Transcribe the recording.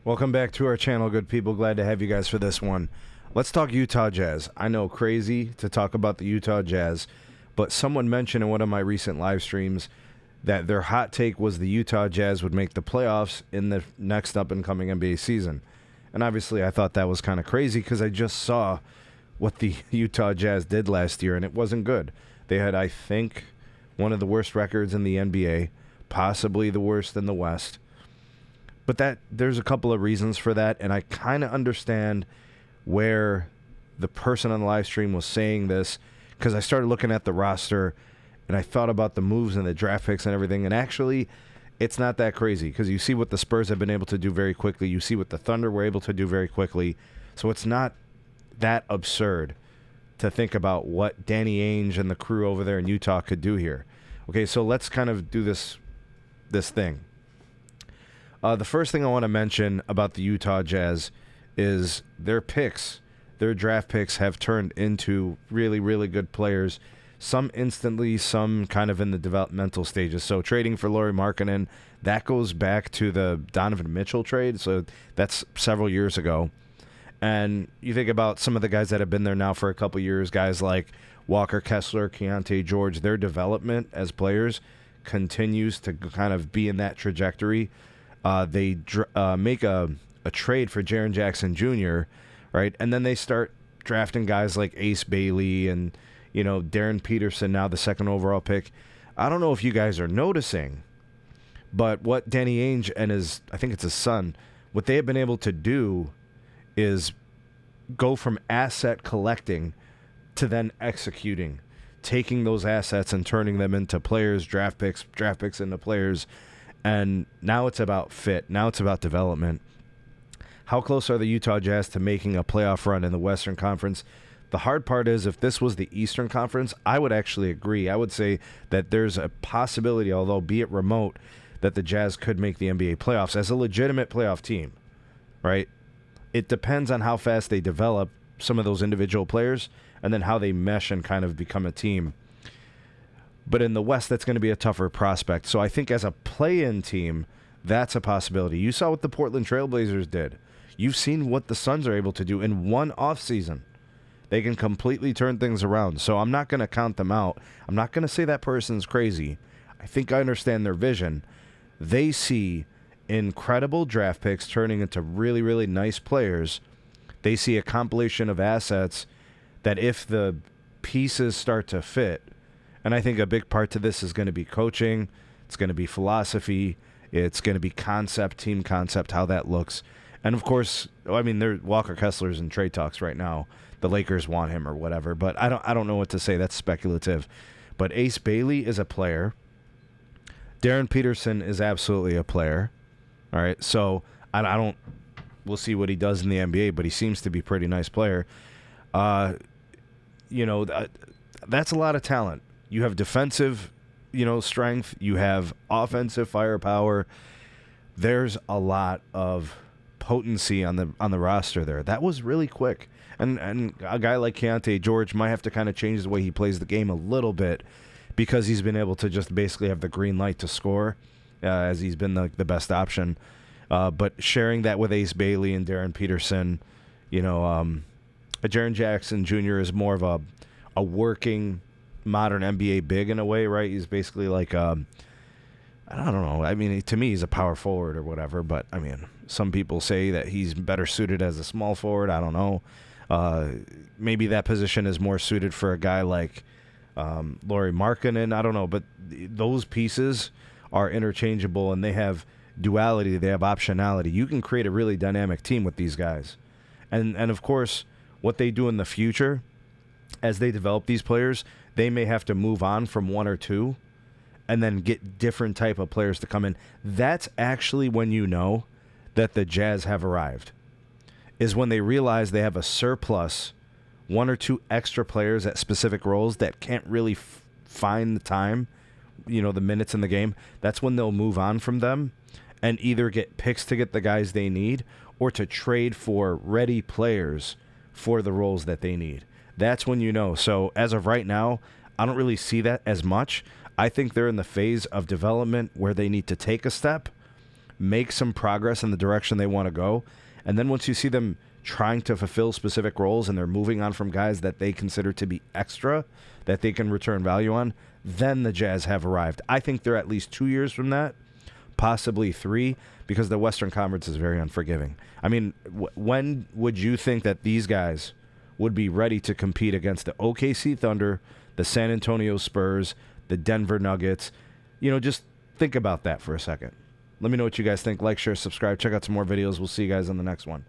Welcome back to our channel, good people. Glad to have you guys for this one. Let's talk Utah Jazz. I know, crazy to talk about the Utah Jazz, but someone mentioned in one of my recent live streams that their hot take was the Utah Jazz would make the playoffs in the next up-and-coming NBA season. And obviously I thought that was kind of crazy because I just saw what the Utah Jazz did last year, and it wasn't good. They had, I think, one of the worst records in the NBA, possibly the worst in the West. But there's a couple of reasons for that, and I kind of understand where the person on the live stream was saying this, because I started looking at the roster, and I thought about the moves and the draft picks and everything, and actually, it's not that crazy, because you see what the Spurs have been able to do very quickly. You see what the Thunder were able to do very quickly. So it's not that absurd to think about what Danny Ainge and the crew over there in Utah could do here. Okay, so let's kind of do this thing. The first thing I want to mention about the Utah Jazz is their picks. Their draft picks have turned into really, really good players. Some instantly, some kind of in the developmental stages. So trading for Lauri Markkanen, that goes back to the Donovan Mitchell trade. So that's several years ago. And you think about some of the guys that have been there now for a couple years, guys like Walker Kessler, Keontae George, their development as players continues to kind of be in that trajectory. They make a trade for Jaren Jackson Jr., right? And then they start drafting guys like Ace Bailey and, Darren Peterson, now the second overall pick. I don't know if you guys are noticing, but what Danny Ainge and I think it's his son, what they have been able to do is go from asset collecting to then executing, taking those assets and turning them into players, draft picks into players. And now it's about fit. Now it's about development. How close are the Utah Jazz to making a playoff run in the Western Conference? The hard part is if this was the Eastern Conference, I would actually agree. I would say that there's a possibility, although be it remote, that the Jazz could make the NBA playoffs as a legitimate playoff team, right? It depends on how fast they develop some of those individual players and then how they mesh and kind of become a team. But in the West, that's going to be a tougher prospect. So I think as a play-in team, that's a possibility. You saw what the Portland Trailblazers did. You've seen what the Suns are able to do in one offseason. They can completely turn things around. So I'm not going to count them out. I'm not going to say that person's crazy. I think I understand their vision. They see incredible draft picks turning into really, really nice players. They see a compilation of assets that if the pieces start to fit, and I think a big part to this is going to be coaching. It's going to be philosophy. It's going to be concept, team concept, how that looks. And, of course, Walker Kessler's in trade talks right now. The Lakers want him or whatever. But I don't know what to say. That's speculative. But Ace Bailey is a player. Darren Peterson is absolutely a player. All right, so we'll see what he does in the NBA, but he seems to be a pretty nice player. That's a lot of talent. You have defensive, strength. You have offensive firepower. There's a lot of potency on the roster there. That was really quick. And a guy like Keontae George might have to kind of change the way he plays the game a little bit because he's been able to just basically have the green light to score as he's been the best option. But sharing that with Ace Bailey and Darren Peterson, Jaren Jackson Jr. is more of a working modern NBA big in a way, right? He's basically like, I don't know. To me, he's a power forward or whatever. But, some people say that he's better suited as a small forward. I don't know. Maybe that position is more suited for a guy like Lauri Markkanen. I don't know. But those pieces are interchangeable, and they have duality. They have optionality. You can create a really dynamic team with these guys. And of course, what they do in the future, as they develop these players, they may have to move on from one or two and then get different type of players to come in. That's actually when you know that the Jazz have arrived, is when they realize they have a surplus, one or two extra players at specific roles that can't really find the time, the minutes in the game. That's when they'll move on from them and either get picks to get the guys they need or to trade for ready players for the roles that they need. That's when you know. So as of right now, I don't really see that as much. I think they're in the phase of development where they need to take a step make some progress in the direction they want to go. And then once you see them trying to fulfill specific roles and they're moving on from guys that they consider to be extra, that they can return value on, then the Jazz have arrived. I think they're at least 2 years from that, possibly 3, because the Western Conference is very unforgiving. I mean, when would you think that these guys would be ready to compete against the OKC Thunder, the San Antonio Spurs, the Denver Nuggets? You know, just think about that for a second. Let me know what you guys think. Like, share, subscribe. Check out some more videos. We'll see you guys on the next one.